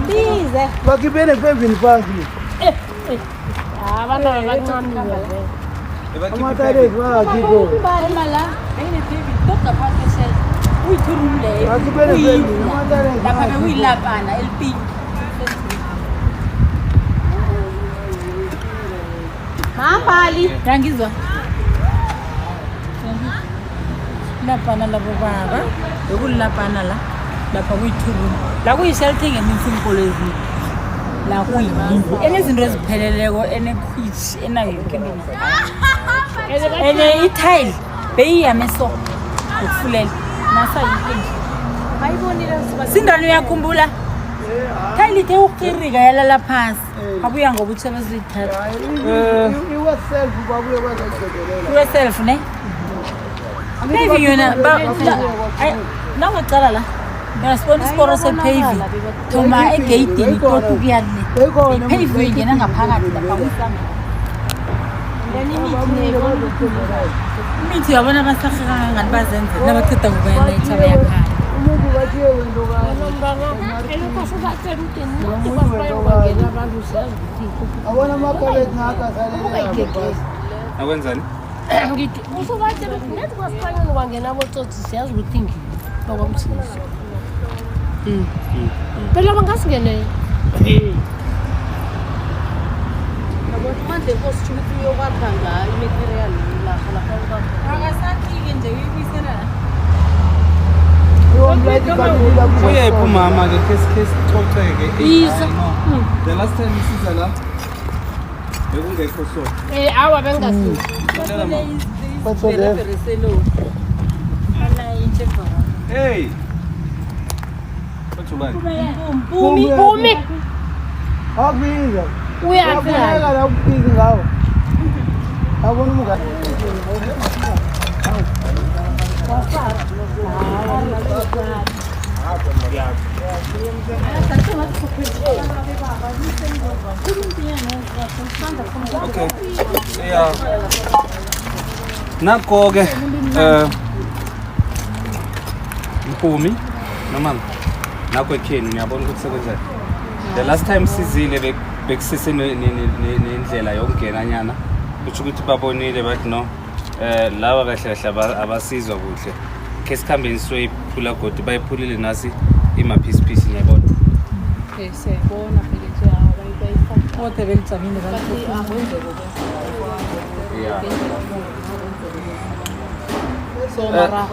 Bize. Bakibene pembeni phansi. Abantwana bancane. Amatare wakiko. Imala, ayine David kodwa phakathi esel. Uyithurule. Bakibene pembeni amatare. Lapha bekuyilapana elipink. Hambali, ngizwa. Lapana la baba. Bekulapana la. Lapha kuyithurule. La kuyiselthing eminsimkolezi. La kuyindlu enezinto ezipheleleko enekhwitch enayo yonke into ene i-tile beyiyameso ukufulela nasa yinto ayibonile singane uyakhumbula tile ithe ukirika yalala phasi abuya ngokuthi abazithatha iweself babuye bazayisekelela iweself ne maybe yona nangocala la yasibona isikoro sepaving thoma egeyidini totu kuyane ipaving ingena ngaphakathi lapha kwisana imithi yabona basaheka kangani bazenze nabathetha ngokubayanaitsha bayakhala umuntu bathiye wento abona amaphakethe ngakasalele akwenzani ngithi usubatshela ukuthi nethi kwasifanyana kwangena abotsotsi siyazi ukuthi ngini bakwamsizi phela bangasingenela manje kositsho ukuthi uyokwakha ngayo imaterial akasafiki nje uyibuyisela uyephi umama-ke kesixoxeke Yiza. the last time isiza la bekungekho so awa bengasizi hey bathubani Mpumi akubiza uyaphela la ukubiza ngawo abona umuka okay yeah nakho-ke Mpumi nomama nakho ekheni niyabona ukuthi sekwenzani the last time sizile bekusise nendlela yokungenanyana kusho ukuthi babonile bathi no laba kahle kahle abasizwa kuhle ke sikhambeni soyiphula godi bayiphulile nasi imaphisiphisi niyabona siyabona phela nje abayifaka kodwa belicamile so mara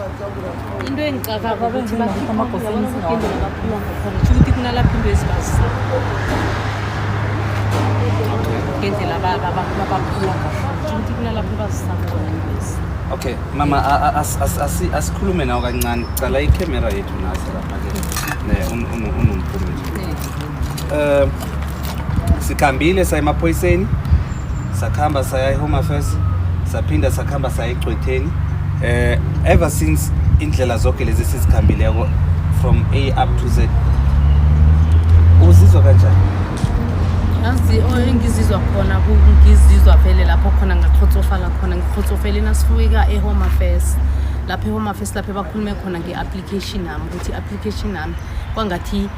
into engicabanga ukuthi bakhipha amagofeni sikindlela kakhulu ngakhona ukuthi kunalapho into ezibazisa ngendlela babaphula ngakhona ukuthi kunalapho bazisa khona ibesi okay mama asikhulume nawo kancane cala ikamera yethu nasi lapha-ke unomphumi sikhambile saya emaphoyiseni sakhamba saya e-Home Affairs saphinda sakhamba saya egcwetheni ever since indlela zonke lezi sizikhambileko from A up to Z uzizwa kanjani yazi engizizwa khona ngizizwa vele lapho khona ngakhotsofala khona ngikhotsofele nasifika e-Home Affairs lapha e-Home Affairs lapha bakhulume khona nge-application nami ukuthi i-application nami kwangathi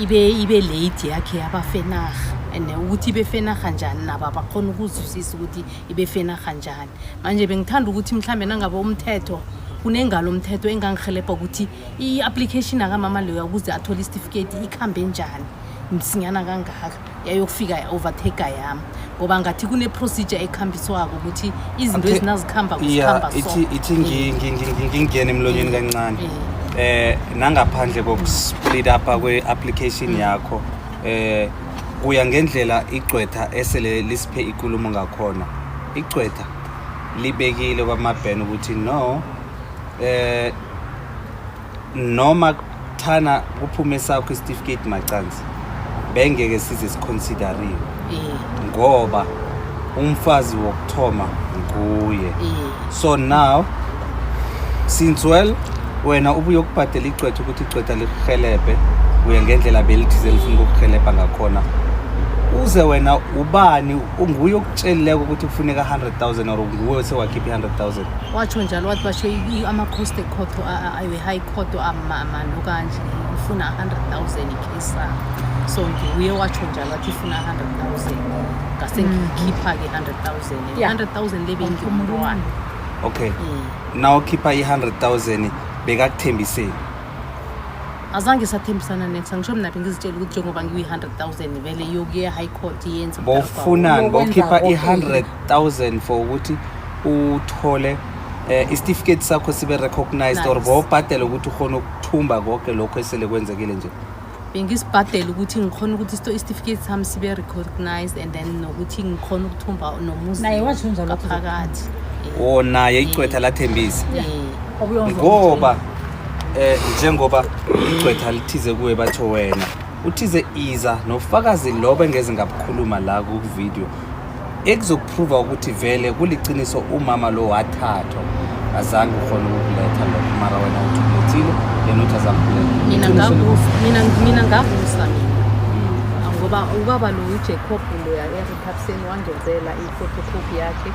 ibe late yakhe yabafenarha and ukuthi ibe fenarha njani nabo abakhona ukuzwisisa ukuthi ibe fenarha njani manje bengithanda ukuthi mhlambe nangabe umthetho kunengalo umthetho engangihelebha ukuthi i-application akamama leyo ukuze athole certificate ikhambe njani msinyana kangaka yayokufika overtake yami ngoba ngathi kune procedure ekhambiswako ukuthi izinto ezinazikhamba kusikhamba so ithi ngingene emlonyeni kancane nangaphandle kokusplit up kwe-application yakho kuya ngendlela igcwetha esele lisiphe ikulumo ngakhona igcwetha libekile kwamabheni ukuthi no noma thana kuphume sakho i-certificate macansi bengeke size siconsideriwe ngoba umfazi wokuthoma nguye so now since well wena ubuye ukubhadela igcwetha ukuthi igcwetha lihelebhe uya ngendlela belithize lifuna ukuhelebha ngakhona uze wena ubani unguye ukutshelileko ukuthi kufuneka 100,000 or nguwe sewakhipha 100,000 watsho njalo wathi basho ama-cost court awe high court amano kanje ifuna 100,000 ikhesa so ngiwuye watsho njalo wathi ifuna 100,000 ngase ngikhipha-ke 100,000 100,000 le bengimntwana okay now khipha i-100,000 bekakuthembiseni azange sathembisana next angisho mina bengizitshela ukuthi njengoba ngiyi-100,000 vele yokuya high court yenze bowufunani bowukhipha i-100,000 for ukuthi uthole isitifiketi sakho sibe recognized or bowubhadela ukuthi ukhona ukuthumba konke lokho esele kwenzekile nje bengisibhadela ukuthi ngikhona ukuthi isitifiketi sami sibe recognized and then nokuthi ngikhona ukuthumba nomuzi naye watsho njalo ngaphakathi naye icwetha lathembisa ngoba njengoba icwetha lithize kuwe batho wena uthize iza nofakazi lobo engeze ngabukhuluma la ku-video ekuzokuprova ukuthi vele kuliciniso umama lo wathathwa azange ukhona ukuletha lokho mara wena uthumethile yena uthi azange mina ngavusa ngoba ubaba lo uJacob loya eRepublican wangenzela i-photocopy yakhe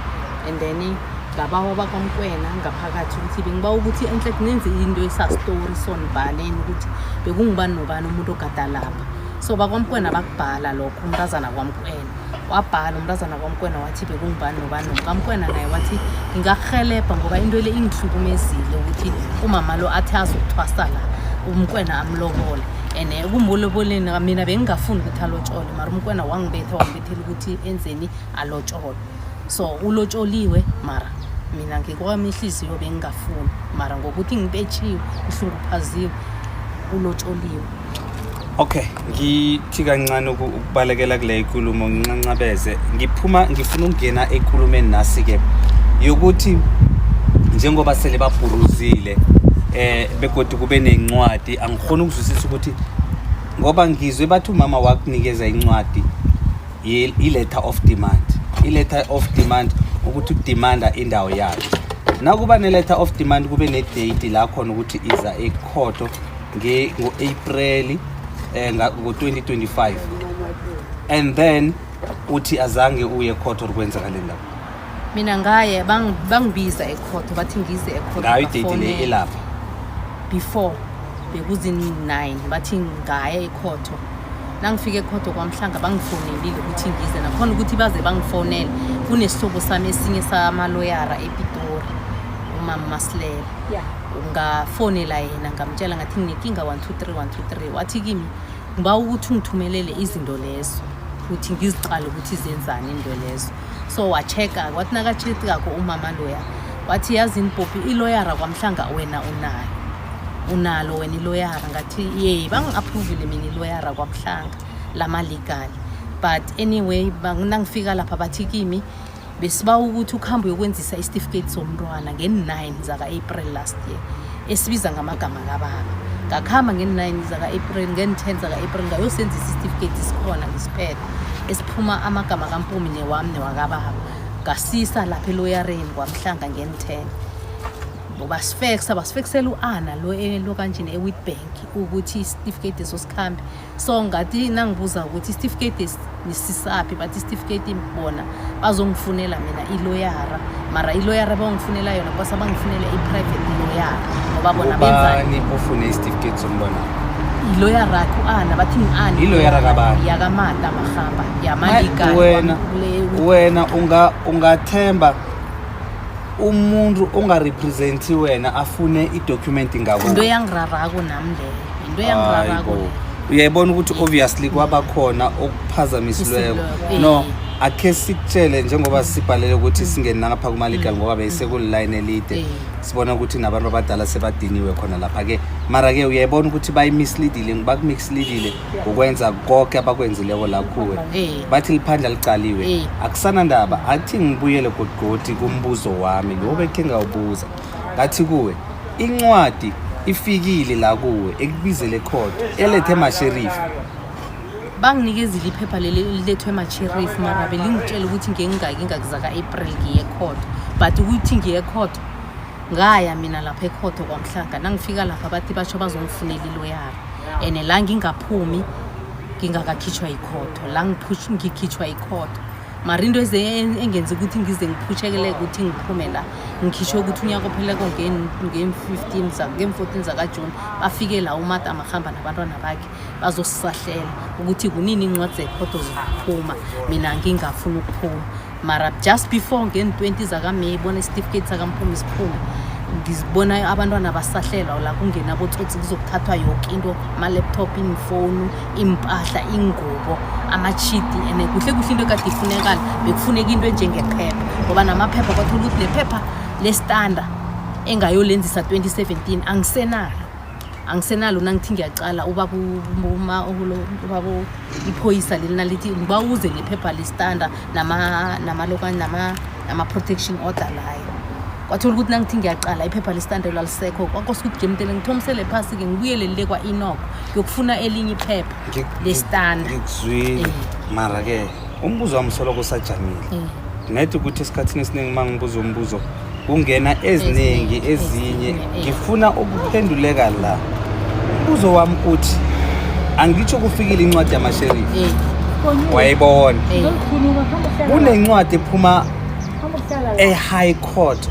and then ngabawa bakwamkwena ngaphakathi ukuthi bengiba ukuthi enhle kunenze into esa-story sonibhaleni ukuthi bekungubani nobani umuntu ogada lapha so bakwamkwena bakubhala lokho umntazana kwamkwena wabhala umntazana kwamkwena wathi bekungubani nobani nokamkwena naye wathi ngingakuhelebha ngoba into le ingihlukumezile ukuthi umama lo athi azokuthwasa la umkwena amlobole and kumoloboleni mina bengingafuni ukuthi alotshole mara umkwena wangibethela ukuthi enzeni alotshole so ulotsholiwe mara mina ngikwami inhliziyo bengingafuni mara ngokuthi ngibetshiwe ngihlunguphaziwe ulotsholiwe okay ngithi kancane ukubalekela kule inkulumo ngincancabeze ngifuna ukungena ekulumeni nasi-ke yokuthi njengoba sele babhuruzile begodwa kube nencwadi angikhona ukuzwisisa ukuthi ngoba ngizwe bathi umama wakunikeza incwadi i-letter of demand i-letter of demand ukuthi udemanda indawo yakhe nakuba ne-letter of demand kube ne-date la khona ukuthi iza ekhotho ngo-April ngo-2025 and then uthi azange uye ekhotho ukwenzakale lapho mina ngaye bangibiza ekhotho bathi ngize ekhotho ngayo idate le elapha before bekuzi-9 bathi ngaya ekhotho nangifika ekhotho kwamhlanga bangifonelile ukuthi ngize nakhona ukuthi baze bangifonele kunesihlobo sami esinye samaloyara ePitori umama Masilela ngafonela yena ngamtshela ngathi nginenkinga 123 wathi kimi ngiba ukuthi ungithumelele izinto lezo ukuthi ngiziqale ukuthi zenzani into lezo so wachecka wathi nakachecka-ko umama loya wathi yazi Mpopi iloyara kwamhlanga wena unalo wena iloyara ngathi ye bangi-appruvile mina iloyara kwamhlanga lama-legal but anyway nangifika lapha bathi kimi besiba ukuthi ukuhambe uyokwenzisa isitifiketi somntwana nge-9 zaka-April last year esibiza ngamagama kababa ngakuhamba nge-9 zaka-April nge-10 zaka-April ngayosenzisa isitifiketi sikhona ngisiphethe esiphuma amagama kaMpumi newami newakababa ngasisa lapha eloyareni kwamhlanga nge-10 basifeksela u-Ana lo kanjini eWitbank ukuthi isitifiketi esosikhambe so ngathi nangibuza ukuthi isitifiketi nisisaphi bathi isitifiketi bona bazongifunela mina iloyara mara iloyara bangifunela yona kwasa bangifunela i-private loyara ngoba bona benzani ufune isitifiketi sombona iloyara yakho Ana bathi ngi-Ana iloyara kabani yakamata mahamba yamalika wena ungathemba umuntu ongarepresenti wena afune i-document ngabo into yangirarako nami leyo into yangirarako uyayibona ukuthi obviously kwabakhona okuphazamisilweko no akhe sikutshele njengoba sibhalele ukuthi singene ngapha kuma-legal ngoba beyisekuliline elide sibona ukuthi nabantu abadala sebadiniwe khona lapha-ke mara-ke uyayibona ukuthi bakumisleadile ukwenza konke abakwenzileko lakhuwe bathi liphandla licaliwe akusana ndaba athi ngibuyele godigodi kumbuzo wami lo bekhe ngawubuza ngathi kuwe incwadi ifikile la kuwe ekubizele ekhotho elethe masherifu banginikezile iphepha lelethwe ema-sheriff mara belingitshela ukuthi ngengingaki ngakuzaka-April ngiye ekhotho but ukuthi ngiye ekhotho ngaya mina lapha ekhotho kwamhlanga nangifika lapha bathi basho bazongifunela iloyara and la ngingaphumi ngingakakhitshwa ikhotho la ngikhitshwa ikhotho mara into engenza ukuthi ngize ngiphutshekeleke ukuthi ngiphume la ngikhisho ukuthi unyaka opheleko ngem-14 zakajuni bafike la umata amahamba nabantwana bakhe bazosisahlela ukuthi kunini incwadi zekhodo ziphuma mina ngingafuni ukuphuma mara just before ngen-20 zakameyi bona isitifiketi sakamphume siphume ngizibona abantwana basahlela la kungena botsotsi kuzokuthathwa yonke into ama-laptop imfoni impahla ingubo amachiti and kuhle into ekade ifunekala bekufuneka into enjengephepha ngoba namaphepha kwathola ukuthi nephepha lestanda engayolenzisa 2017 angisenalo nangithi ngiyacala ubaba iphoyisa lena lithi ngibawuze lephepha lestanda nama-protection order layo kwathola ukuthi nangithi ngiyacala iphepha lestanda lalisekho kwakosa ukuthi ngemtele ngithomisele phasi-ke ngibuyele le kwa-inoko yokufuna elinye iphepha lestanda ngikuzwile mara-ke umbuzo wami soloko usajamile nedi ukuthi esikhathini esiningi uma ngibuza umbuzo kungena eziningi ezinye ngifuna ukuphenduleka la umbuzo wami uthi angitsho kufikile incwadi yamasherifi wayibona kunencwadi ephuma e-high court